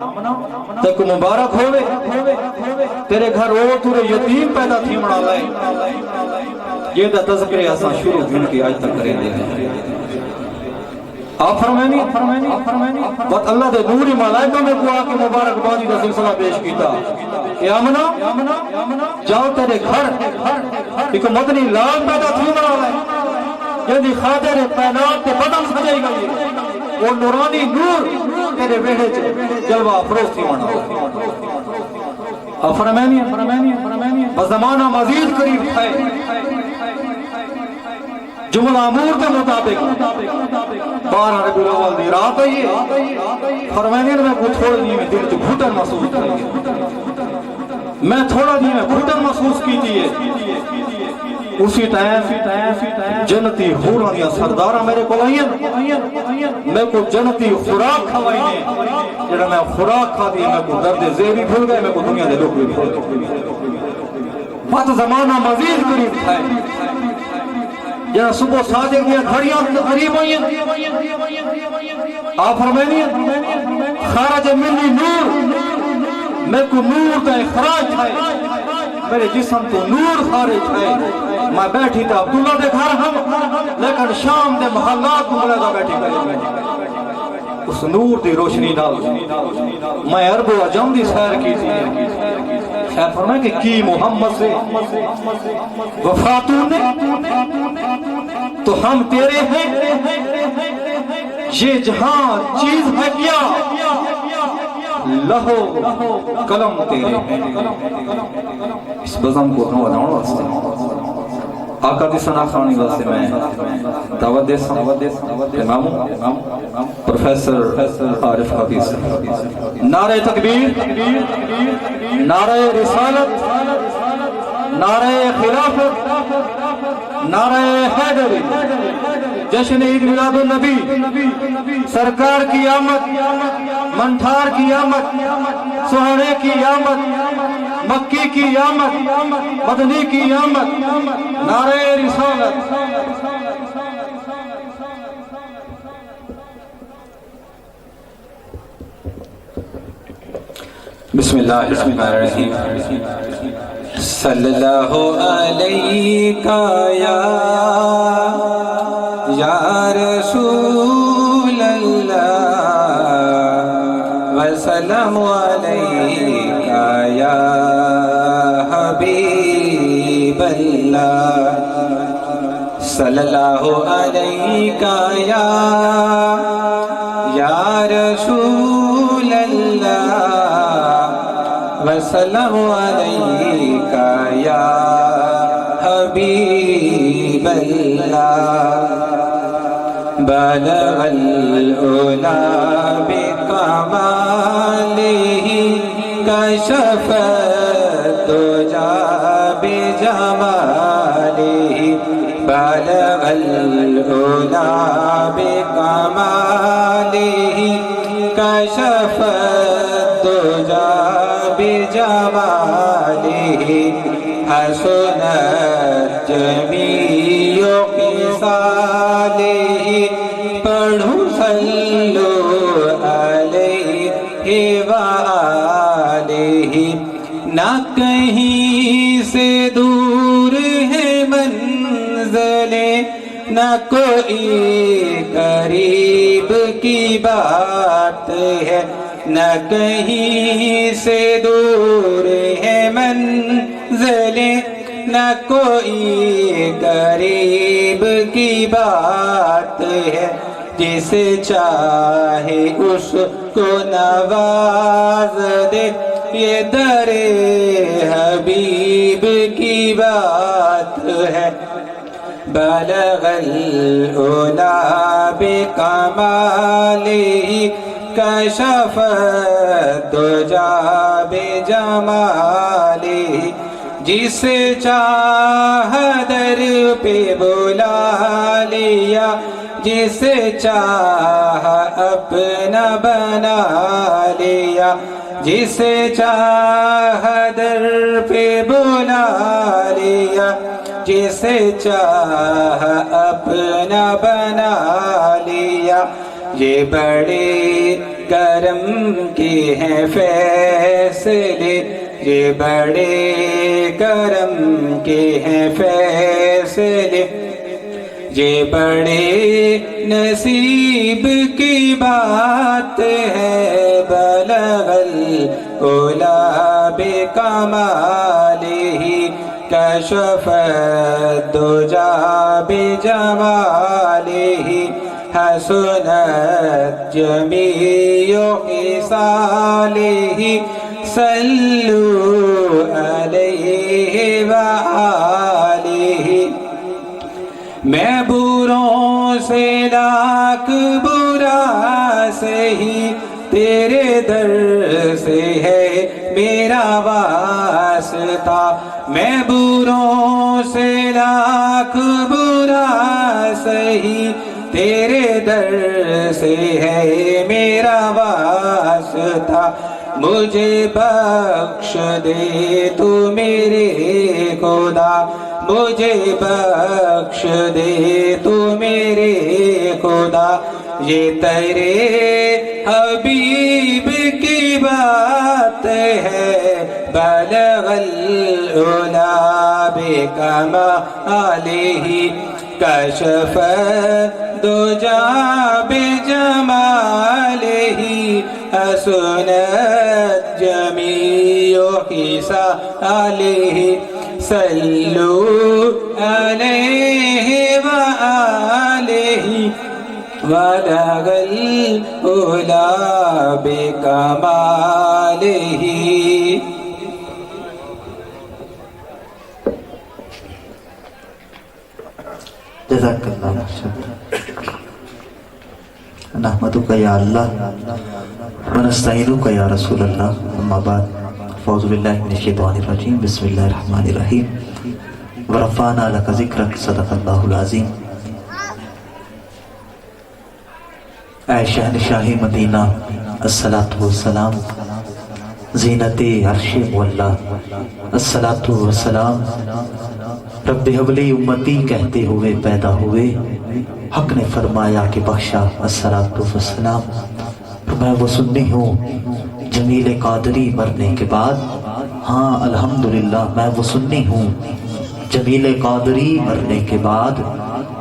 تے کو مبارک ہوئے تیرے گھر وہ تورے یتیم پیدا تھی منا لائے یہ دا تذکرے آسان شروع گھن کے آج تک کریں دے آپ فرمینی بات اللہ دے نوری ملائکہ میں کو آکے مبارک بادی دا سلسلہ پیش کیتا اے آمنا جاؤ تیرے گھر ایک مدنی لال پیدا تھی منا لائے یعنی خاجر پینات تے بدن سجائی گئی وہ نورانی نور تیرے ویڑے جلوہ افروز تھی منا آپ فرمینی بزمانہ مزید قریب تھے جملہ امور کے مطابق 12 ربیع الاول دی رات ہے فرمینی میں کو تھوڑا نہیں میں دل تو گھٹن محسوس کی میں تھوڑا نہیں میں گھٹن محسوس کی دیئے اسی ٹائم جنتی حورانیاں سردارہ میرے کو لائیں میں کو جنتی خوراک کھوائی نے جنہا میں خوراک کھا دی میں کو درد زیبی بھول گئے میں کو دنیا دے لوگ بھی بھول گئے بات زمانہ مزید قریب تھا جنہا صبح صادق دیا گھڑیاں قریب ہوئی ہیں آپ فرمینی خارج منی نور میں کو نور کا اخراج ہے میرے جسم تو نور خارج ہے میں بیٹھی تھا عبداللہ دے گھر ہم لیکن شام دے محلات ملدہ بیٹھی کریں اس نور دی روشنی ڈال میں عرب و عجم دی سیر کی تھی خیر فرمائے کہ کی محمد سے وفاتوں نے تو ہم تیرے ہیں یہ جہاں چیز ہے کیا لہو قلم تیرے اس بزم کو ہم وداؤں واسطے آقا دی سنا خانی واسطے میں دعوت دے امام پروفیسر عارف حافظ نعرہ تکبیر نعرہ رسالت نعرہ خلافت نعرہ حیدری جشن عید میلاد النبی سرکار کی آمد منٹھار کی آمد سہرے کی آمد مکی کی آمد مدنی کی آمد نعرہ رسالت بسم اللہ الرحمن الرحیم صلی اللہ علیہ یا رسول اللہ وسلم علیکہ یا حبیب اللہ صلی اللہ علیکہ یا رسول اللہ وسلم علیکہ یا حبیب اللہ بلغ العلا بکمالہ کشف الدجا بجمالہ بلغ العلا بکمالہ کشف الدجا بجمالہ حسنت جمیع خصالہ پڑھو صلو علیہ وآلہ نہ کہیں سے دور ہے منزل نہ کوئی قریب کی بات ہے نہ کہیں سے دور ہے منزل نہ کوئی قریب کی بات ہے جسے چاہے اس کو نواز دے یہ در حبیب کی بات ہے بلغ العلا بکمالہ کشف الدجا بجمالہ جسے چاہ در پہ بلا لیا جسے چاہ اپنا بنا لیا جسے چاہ در پہ بلا لیا جسے چاہ اپنا بنا لیا یہ بڑے کرم کے ہیں فیصلے، یہ بڑے کرم کے ہیں فیصلے، یہ بڑے نصیب کی بات ہے، بلغ العلا بکمالہ، کشف الدجا بجمالہ، حسنت جمیع خصالہ، صلوا علیہ وآلہ۔ میں بروں سے لاکھ برا سہی، تیرے در سے ہے میرا واسطہ، میں بروں سے لاکھ برا سہی، تیرے در سے ہے میرا واسطہ، مجھے بخش دے تو میرے خدا، مجھے بخش دے تو میرے خدا، یہ تیرے حبیب کی بات ہے، بلغ العلا بکمالہ، کشف الدجا بجمالہ، حسنت جمیع خصالہ، صلوا علیہ وآلہ، بلغ العلا بکمالہ۔ جزاک اللہ نحمدک یا اللہ ونستعینک یا رسول اللہ، اما بعد، فاعوذ باللہ من الشیطان الرجیم، بسم اللہ الرحمن الرحیم، ورفعنا لک ذکرک، صدق اللہ العظیم۔ اے شہنشاہ مدینہ، الصلاۃ والسلام، زینت عرش مولا، الصلاۃ والسلام، رب حبلی امتی کہتے ہوئے پیدا ہوئے، حق نے فرمایا کہ بخشا، الصلاۃ والسلام۔ میں وہ سنی ہوں جمیل قادری مرنے کے بعد، ہاں الحمدللہ میں وہ سنی ہوں جمیل قادری مرنے کے بعد،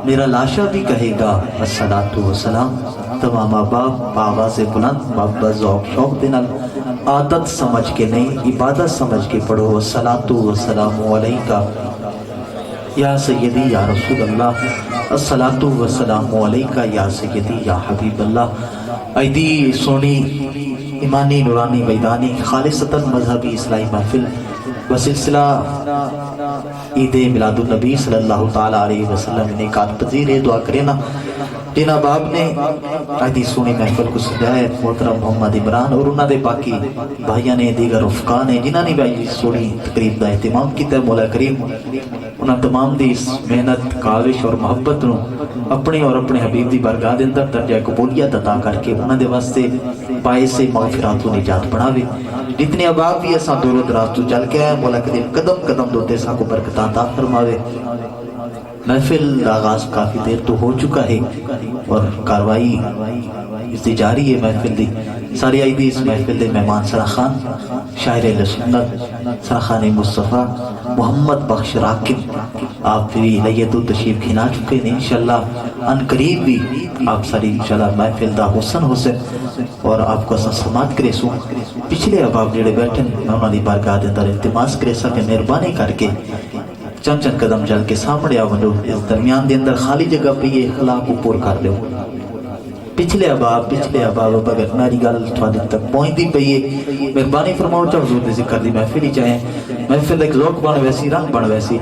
میرا لاشا بھی کہے گا الصلاۃ والسلام۔ تمام احباب آواز بلند محبت ذوق شوق دنال، عادت سمجھ کے نہیں عبادت سمجھ کے پڑھو، الصلاۃ والسلام علیکہ یا سیدی یا رسول اللہ، الصلاۃ والسلام علیکہ یا سیدی یا حبیب اللہ۔ ایدی سونی ایمانی نورانی میدانی خالصتاً مذہبی اسلامی محفل بسلسلہ عید میلاد النبی صلی اللہ تعالیٰ علیہ وسلم نے کات پذیر ہے، دعا کرنا جن احباب نے ایدی سونی محفل کو سجائے، محترم محمد عمران اور انہوں نے باقی بھائیاں نے، دیگر رفقا نے جنہوں نے بھی سونی تقریب کا اہتمام کیتا ہے، مولا کریم انہاں تمام دی اس محنت کاوش اور محبت نو اپنے اور اپنے حبیب دی بارگاہ دے اندر درجہ قبولیت عطا کر کے انہاں دے واسطے باعث مغفرات و نجات بناوے۔ جتنے احباب بھی اساں دور و دراز تو چل کے آئے، مولا کریم قدم قدم دوتے اساں کو برکتاں عطا فرماوے۔ محفل آغاز کافی دیر تو ہو چکا ہے اور کاروائی اس دی جاری ہے محفل دی۔ ساری آئی دی اس محفل دے مہمان سرخان شاعر اہل سنت سرخان مصطفیٰ محمد بخش راکب، آپ بھی لیت تشریف کھنا چکے ہیں، انشاءاللہ ان قریب بھی آپ ساری انشاءاللہ محفل دا حسن حسن اور آپ کو اساں سماعت کرے سوں۔ پچھلے احباب جڑے بیٹھن میں انہاں دی بارگاہ دے اندر التماس کرے سا کہ مہربانی کر کے چند چند قدم چل کے سامنے آؤ، اس درمیان دے اندر خالی جگہ پہ یہ اخلاق کو پور کر لو۔ پچھلے احباب اگر میری گل تھوڑے تک پہنچتی پئی ہے، مہربانی فرماؤ چا حضور دے ذکر دی محفل ہی چاہیں، محفل ایک ذوق بن ویسی رنگ بن ویسی۔